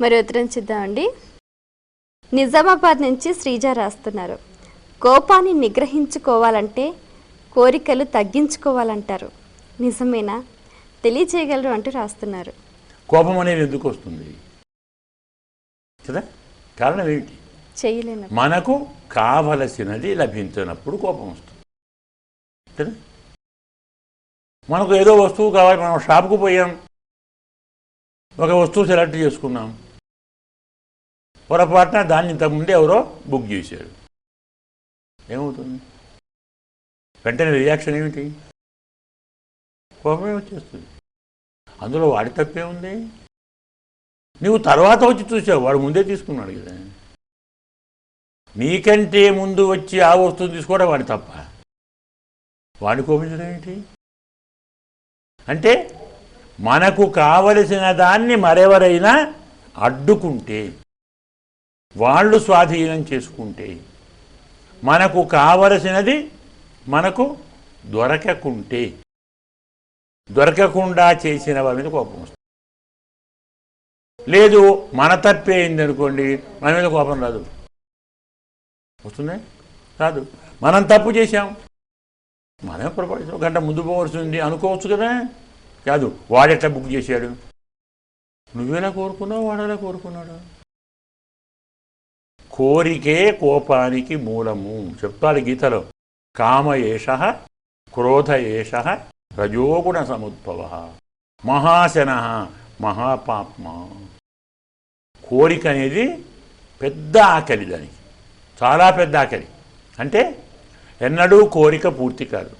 మరి ఉత్తరం చూద్దామండి. నిజామాబాద్ నుంచి శ్రీజ రాస్తున్నారు. కోపాన్ని నిగ్రహించుకోవాలంటే కోరికలు తగ్గించుకోవాలంటారు, నిజమేనా? తెలియచేయగలరు అంటూ రాస్తున్నారు. కోపం అనేది ఎందుకు వస్తుంది కదా? కారణం ఏమిటి? చేయలేను. మనకు కావలసినది లభించినప్పుడు కోపం వస్తుంది కదా. మనకు ఏదో వస్తువు కావాలి, మనం షాప్కు పోయాం, ఒక వస్తువు సెలెక్ట్ చేసుకున్నాం, పొరపాటున దాన్ని ఇంతకుముందే ఎవరో బుక్ చేశాడు. ఏమవుతుంది? వెంటనే రియాక్షన్ ఏమిటి? కోపమే వచ్చేస్తుంది. అందులో వాడి తప్పే ఉంది. నువ్వు తర్వాత వచ్చి చూసావు, వాడు ముందే తీసుకున్నాడు కదా. నీకంటే ముందు వచ్చి ఆ వస్తువుని తీసుకోవడం వాడి తప్ప, వాడి కోపించడం ఏంటి? అంటే మనకు కావలసిన దాన్ని మరెవరైనా అడ్డుకుంటే, వాళ్ళు స్వాధీనం చేసుకుంటే, మనకు కావలసినది మనకు దొరకకుంటే, దొరకకుండా చేసిన వాళ్ళ మీద కోపం వస్తుంది. లేదు మన తప్పే అయిందనుకోండి, మన మీద కోపం రాదు. వస్తుందే? రాదు. మనం తప్పు చేశాం, మనమే పొరపాటు, గంట ముందు పోవలసింది అనుకోవచ్చు కదా. కాదు, వాడెట్లా బుక్ చేశాడు, నువ్వెలా కోరుకున్నావు, వాడెలా కోరుకున్నాడు. కోరికే కోపానికి మూలము చెప్తాడు గీతలో. కామ ఏషః క్రోధ ఏషః రజోగుణ సముద్భవః మహాశనః మహాపాప్మ. కోరిక అనేది పెద్ద ఆకలి, దానికి చాలా పెద్ద ఆకలి. అంటే ఎన్నడూ కోరిక పూర్తి కాదు.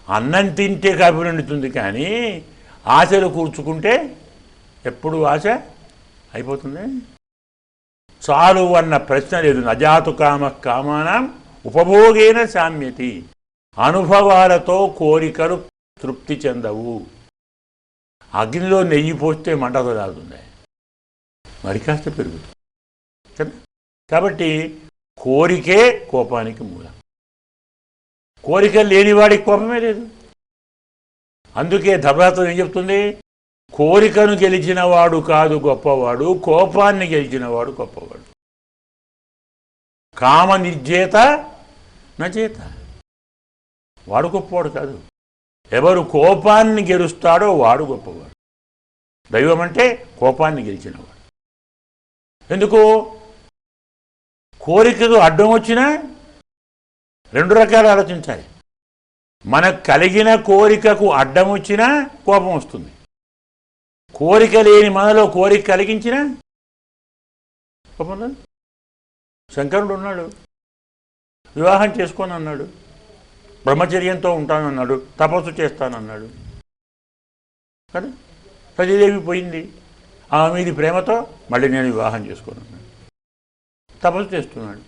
అన్నం తింటే కడుపు నిండుతుంది, కానీ ఆశలు కూర్చుకుంటే ఎప్పుడు ఆశ అయిపోతుంది. చాలు అన్న ప్రశ్న లేదు. నజాతు కామ కామానాం ఉపభోగేన సామ్యతి. అనుభవాలతో కోరికలు తృప్తి చెందవు. అగ్నిలో నెయ్యి పోస్తే మంటతో రాగుతుంది, మరి కాస్త పెరుగుతుంది. కాబట్టి కోరికే కోపానికి మూలం. కోరిక లేనివాడికి కోపమే లేదు. అందుకే ధర్మశాస్త్రం ఏం చెప్తుంది? కోరికను గెలిచిన వాడు కాదు గొప్పవాడు, కోపాన్ని గెలిచిన వాడు గొప్పవాడు. కామ నిర్జేత నచేత, వాడు గొప్పవాడు కాదు. ఎవరు కోపాన్ని గెలుస్తాడో వాడు గొప్పవాడు. దైవం అంటే కోపాన్ని గెలిచినవాడు. ఎందుకు? కోరికకు అడ్డం వచ్చినా రెండు రకాలు ఆలోచించాలి. మనకు కలిగిన కోరికకు అడ్డం వచ్చినా కోపం వస్తుంది. కోరిక లేని మనలో కోరిక కలిగించినా కోపం లేదు. శంకరుడు ఉన్నాడు, వివాహం చేసుకొని అన్నాడు, బ్రహ్మచర్యంతో ఉంటానన్నాడు, తపస్సు చేస్తానన్నాడు కదా. సతీదేవి పోయింది, ఆమె మీది ప్రేమతో మళ్ళీ నేను వివాహం చేసుకున్నాను, తపస్సు చేస్తున్నాడు.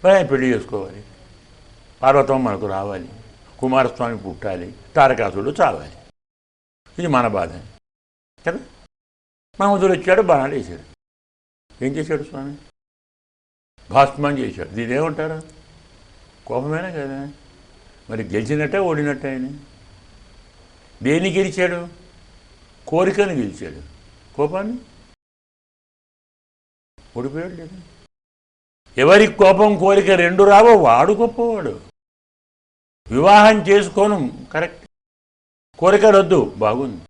మరి పెళ్లి చేసుకోవాలి, పార్వతమ్మ మనకు రావాలి, కుమారస్వామి పుట్టాలి, తారకాసుడు చావాలి. ఇది మన బాధ కదా. మహమ్మదుడు వచ్చాడు, బాణాలు వేసాడు. ఏం చేశాడు స్వామి? భాస్మం చేశాడు. దీని ఏమంటారు? కోపమేనా కదా. మరి గెలిచినట్టే ఓడినట్టే ఆయన. దేన్ని గెలిచాడు? కోరికను గెలిచాడు. కోపాన్ని ఓడిపోయాడు లేదు. ఎవరికి కోపం కోరిక రెండు రావో వాడు గొప్పవాడు. వివాహం చేసుకోను కరెక్ట్, కోరికలు వద్దు బాగుంది,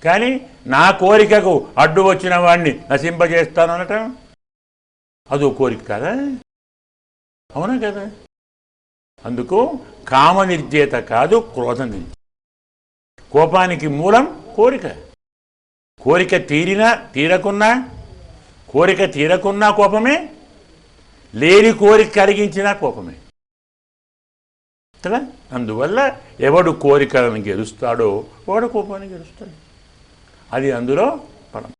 కానీ నా కోరికకు అడ్డు వచ్చిన వాడిని నశింపజేస్తాను అనటం అదో కోరిక కదా. అవునా కదా. అందుకు కామ నిర్జేత కాదు, క్రోధ నిర్జేత. కోపానికి మూలం కోరిక. కోరిక తీరకున్నా కోరిక తీరకున్నా కోపమే, లేని కోరిక కలిగించినా కోపమే కదా. అందువల్ల ఎవడు కోరికలను గెలుస్తాడో వాడు కోపాన్ని గెలుస్తాడు. అది అందులో పరం.